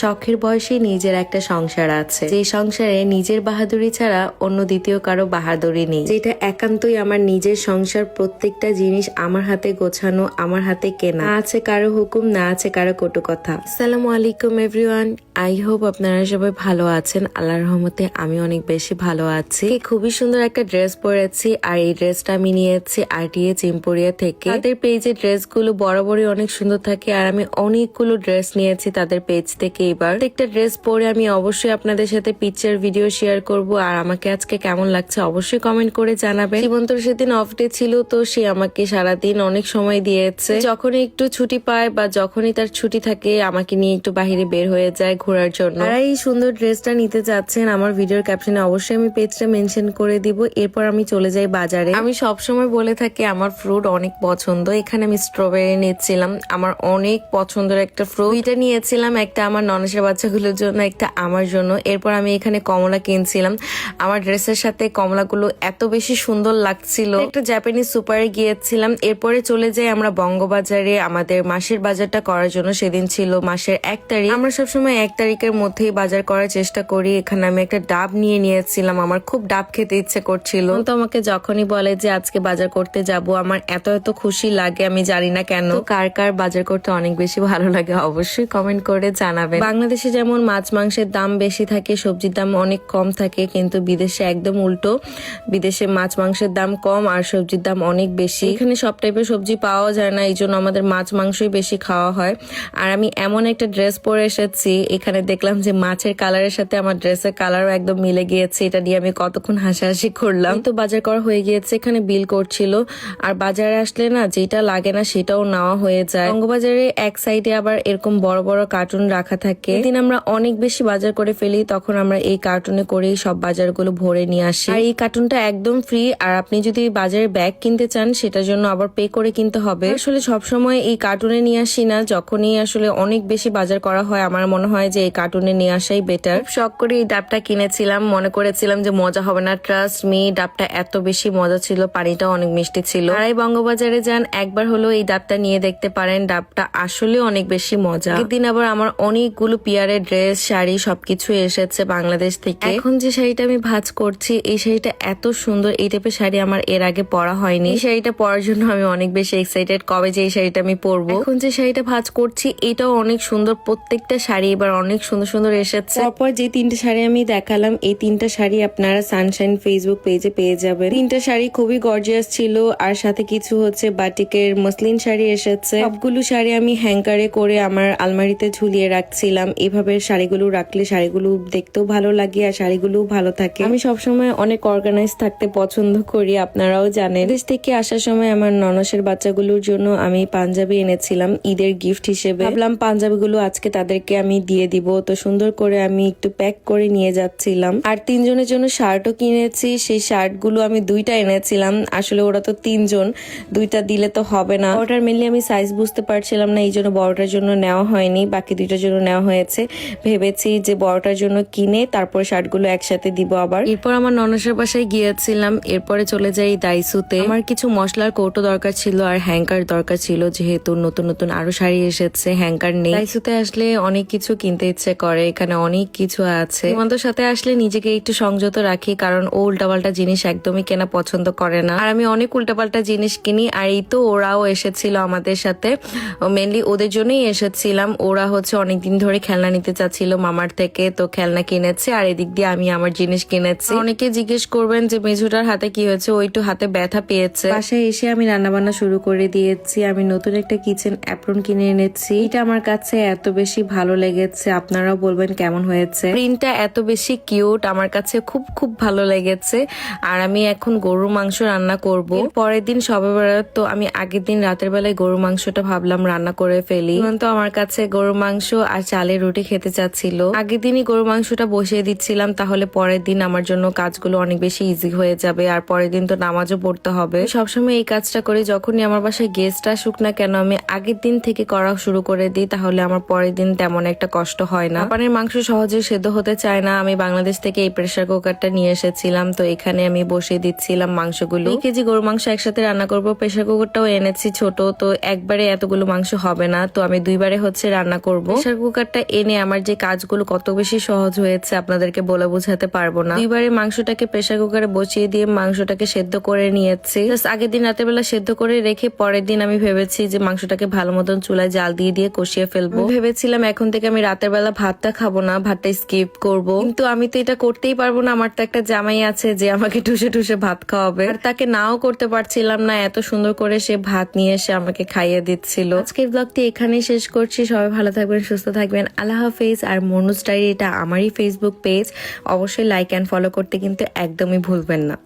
শখের বয়সে নিজের একটা সংসার আছে, যে সংসারে নিজের বাহাদুরি ছাড়া অন্য দ্বিতীয় কারো বাহাদুরি নেই, যেটা একান্তই আমার নিজের সংসার। প্রত্যেকটা জিনিস আমার হাতে গোছানো, আমার হাতে কেনা, না আছে কারো হুকুম, না আছে কারো কটু কথা। আসসালামু আলাইকুম এভরিওয়ান, আই হোপ আপনারা সবাই ভালো আছেন। আল্লাহর রহমতে আমি অনেক বেশি ভালো আছি। খুবই সুন্দর একটা ড্রেস পরেছি, আর এই ড্রেসটা আমি নিয়েছি RTH এম্পোরিয়া থেকে। তাদের পেজে ড্রেসগুলো বরাবরই অনেক সুন্দর থাকে, আর আমি অনেকগুলো ড্রেস নিয়েছি তাদের পেজ থেকে। এবার একটা ড্রেস পরে আমি অবশ্যই আপনাদের সাথে পিকচার ভিডিও শেয়ার করব, আর আমাকে আজকে কেমন লাগছে অবশ্যই কমেন্ট করে জানাবেন। জীবন্তর সেদিন অফ ডে ছিল, তো সে আমাকে সারাদিন অনেক সময় দিয়েছে। যখনই একটু ছুটি পায় বা যখনই তার ছুটি থাকে, আমাকে নিয়ে একটু বাহিরে বের হয়ে যায় ঘোরার জন্য। আর এই সুন্দর ড্রেসটা নিতে যাচ্ছেন, আমার ভিডিওর ক্যাপশনে অবশ্যই আমি পেজটা মেনশন করে দিব। এরপর আমি চলে যাই বাজারে। আমি সবসময় বলে থাকি আমার ফ্রুট অনেক পছন্দ। এখানে আমি স্ট্রবেরি নিয়েছিলাম, আমার অনেক পছন্দের একটা ফ্রুট। এটা নিয়েছিলাম, একটা আমার ননসের বাচ্চাগুলোর জন্য, একটা আমার জন্য। এরপর আমি এখানে কমলা কিনছিলাম। আমার ড্রেসের সাথে কমলাগুলো এত বেশি সুন্দর লাগছিল। একটা জাপানিজ সুপারে গিয়েছিলাম। এরপরে চলে যাই আমরা বঙ্গবাজারে আমাদের মাসের বাজারটা করার জন্য। সেদিন ছিল মাসের 1 তারিখ। আমরা সবসময় 1 তারিখের মধ্যেই বাজার করার চেষ্টা করি। এখানে আমি একটা ডাব নিয়েছিলাম, আমার খুব ডাব খেতে ইচ্ছে করছিল। তো আমাকে যখনই বলে যে আজকে বাজার করতে যাব, আমার এত খুশি লাগে, আমি জানি না কেন। কার কার বাজার করতে অনেক বেশি ভালো লাগে অবশ্যই কমেন্ট করে জানাবেন। বাংলাদেশে যেমন মাছ মাংসের দাম বেশি থাকে, সবজির দাম অনেক কম থাকে, কিন্তু বিদেশে একদম উল্টো। বিদেশে মাছ মাংসের দাম কম আর সবজির দাম অনেক বেশি। এখানে সব টাইপের সবজি পাওয়া যায় না, এই জন্য আমাদের মাছ মাংসই বেশি খাওয়া হয়। আর আমি এমন একটা ড্রেস পরে এসেছি, এখানে দেখলাম যে মাছের কালারের সাথে আমার ড্রেসের কালারও একদম মিলে গিয়েছে। এটা নিয়ে আমি কতক্ষণ হাসাহাসি করলাম। তো বাজার করা হয়ে গিয়েছে, এখানে বিল করছিল। আর বাজারে আসলে না যেটা লাগে না সেটাও নেওয়া হয়ে যায়। বঙ্গবাজারে এক সাইডে আবার এরকম বড় বড় কার্টুন রাখা থাকে। এদিন আমরা অনেক বেশি বাজার করে ফেলি, তখন আমরা এই কার্টুনে করেই সব বাজারগুলো ভরে নিয়ে আসি। আর এই কার্টুনটা একদম ফ্রি, আর আপনি যদি বাজারে ব্যাগ কিনতে চান সেটার জন্য আবার পে করে কিনতে হবে। আসলে সবসময় এই কার্টুনে নিয়ে আসি না, যখনই আসলে অনেক বেশি বাজার করা হয় আমার মনে হয় যে এই কার্টুনে নিয়ে আসাই বেটার। শখ করে এই ডাবটা কিনেছিলাম, মনে করেছিলাম যে মজা হবে না। ট্রাস্ট মি, ডাবটা এত বেশি মজা ছিল, পানিটাও অনেক মিষ্টি ছিল। আর এই বঙ্গবাজারে যান, একবার হলো এই ডাবটা নিয়ে দেখতে পারেন, ডাবটা আসলে অনেক বেশি মজা। একদিন আবার আমার অনেকগুলো পিয়ারের ড্রেস, শাড়ি সবকিছু এসেছে বাংলাদেশ থেকে। এখন যে শাড়িটা আমি ভাঁজ করছি, এই শাড়িটা এত সুন্দর। এই টাইপের শাড়ি আমার এর আগে পরা হয়নি। এই শাড়িটা পরার জন্য আমি অনেক বেশি এক্সাইটেড, কবে যে এই শাড়িটা আমি পরবো। এখন যে শাড়িটা ভাঁজ করছি এটাও অনেক সুন্দর। প্রত্যেকটা শাড়ি এবার অনেক সুন্দর সুন্দর এসেছে। তারপর যে 3টে শাড়ি আমি দেখালাম, এই 3টা শাড়ি আপনারা সানশাইন ফেসবুক পেজে পেয়ে যাবেন। 3টা শাড়ি খুবই গর্জিয়াস ছিল, আর সাথে কিছু হচ্ছে বাটিকের মসলিন শাড়ি এসেছে। সবগুলো শাড়ি আমি হ্যাঙ্গারে করে আমার আলমারিতে ঝুলিয়ে রাখছিলাম। এভাবে শাড়িগুলো রাখলে শাড়িগুলো দেখতেও ভালো লাগে আর শাড়িগুলো ভালো থাকে। আমি সবসময় অনেক অর্গানাইজ থাকতে পছন্দ করি, আপনারাও জানেন। দেশ থেকে আসার সময় আমার ননসের বাচ্চাগুলোর জন্য আমি পাঞ্জাবি এনেছিলাম ঈদের গিফট হিসেবে। ভাবলাম পাঞ্জাবিগুলো আজকে তাদেরকে আমি দিয়ে দিব, তো সুন্দর করে আমি একটু প্যাক করে নিয়ে যাচ্ছিলাম। আর 3 জনের জন্য শার্টও কিনেছি। সেই শার্টগুলো আমি 2টা এনেছিলাম, আসলে ওরা তো 3 জন, 2টা দিলে তো হবে না। বড়টার মেনলি আমি সাইজ বুঝতে পারছিলাম না, এই জন্য বড়টার জন্য নেওয়া হয়নি, বাকি 2টার জন্য নেওয়া হয়েছে। ভেবেছি যে বড়টার জন্য কিনে তারপর শার্টগুলো একসাথে দিব আবার। এরপর আমার ননসের বাসায় গিয়েছিলাম, এরপরে চলে যাই দাইসুতে। আমার কিছু মশলার কৌটো দরকার ছিল আর হ্যাঙ্কার দরকার ছিল, যেহেতু নতুন নতুন আরো শাড়ি এসেছে, হ্যাঙ্কার নেই। দাইসুতে আসলে অনেক কিছু কিনতে ইচ্ছে করে, এখানে অনেক কিছু আছে। তোমাদের সাথে আসলে নিজেকে একটু সংযত রাখি, কারণ ও উল্টাপাল্টা জিনিস একদমই কেনা পছন্দ করে না, আর আমি অনেক উল্টাপাল্টা জিনিস কিনি। আর এই তো ওরাও এসেছিল আমাদের সাথে, মেনলি ওদের জন্যই এসেছিলাম। ওরা হচ্ছে অনেকদিন ধরে খেলনা নিতে চাচ্ছিল মামার থেকে, তো খেলনা কিনেছে, আর এদিক দিয়ে আমি আমার জিনিস কিনেছি। অনেকে জিজ্ঞেস করবেন যে মেঝুটার হাতে কি হয়েছে, ও একটু হাতে ব্যথা পেয়েছে। বাসায় এসে আমি রান্না বান্না শুরু করে দিয়েছি। আমি নতুন একটা কিচেন অ্যাপ্রন কিনে এনেছি, এটা আমার কাছে এত বেশি ভালো লেগেছে, আপনারাও বলবেন কেমন হয়েছে। প্রিন্টটা এত বেশি কিউট, আমার কাছে খুব খুব ভালো লেগেছে। আর আমি এখন গরুর মাংস রান্না করব। পরের দিন সবে বেড়াত, তো আমি আগের দিন রাতের বেলায় গরুর মাংসটা ভাবলাম রান্না করে ফেলি। তো আমার কাছে গরুর মাংস আর চালের রুটি খেতে চাচ্ছিল। আগের দিনই গরুর মাংসটা বসিয়ে দিচ্ছিলাম, তাহলে পরের দিন আমার জন্য কাজগুলো অনেক বেশি ইজি হয়ে যাবে। আর পরের দিন তো নামাজও পড়তে হবে। সবসময় এই কাজটা করি, যখনই আমার বাসায় গেস্ট আসুক না কেন আমি আগের দিন থেকে করা শুরু করে দিই, তাহলে আমার পরের দিন তেমন একটা কষ্ট হয় না। পানের মাংস সহজে সেদ্ধ হতে চায় না। আমি বাংলাদেশ থেকে এই প্রেসার কুকারটা নিয়ে এসেছিলাম, তো এখানে আমি বসিয়ে দিচ্ছিলাম মাংসগুলো। 2 কেজি গরু মাংস একসাথে রান্না করব। প্রেসার কুকারটাও এনেছি ছোট, তো একবারে এতগুলো মাংস হবে না, তো আমি 2 বারে হচ্ছে রান্না করব। প্রেসার কুকার কুকারটা এনে আমার যে কাজগুলো কত বেশি সহজ হয়েছে আপনাদেরকে বলে বোঝাতে পারবো না। দুইবারে মাংসটাকে প্রেসার কুকারে বসিয়ে দিয়ে মাংসটাকে সেদ্ধ করে নিয়েছি। আগের দিন রাতের বেলা সেদ্ধ করে রেখে পরের দিন আমি ভেবেছি যে মাংসটাকে ভালো মতন চুলায় জাল দিয়ে দিয়ে কষিয়ে ফেলবো। ভেবেছিলাম এখন থেকে আমি রাতের বেলা ভাতটা খাবো না, ভাতটা স্কিপ করব, কিন্তু আমি তো এটা করতেই পারবো না। আমার তো একটা জামাই আছে যে আমাকে ঠুসে ঠুসে ভাত খাওয়াবে, আর তাকে নাও করতে পারছিলাম না। এত সুন্দর করে সে ভাত নিয়ে এসে আমাকে খাইয়ে দিচ্ছিল। আজকের ব্লগটি এখানেই শেষ করছি। সবাই ভালো থাকবেন, সুস্থ থাকবেন, আল্লাহ হাফেজ। আর মনুজ ডায়েরি এটা আমারই ফেসবুক পেজ, অবশ্যই লাইক অ্যান্ড ফলো করতে কিন্তু একদমই ভুলবেন না।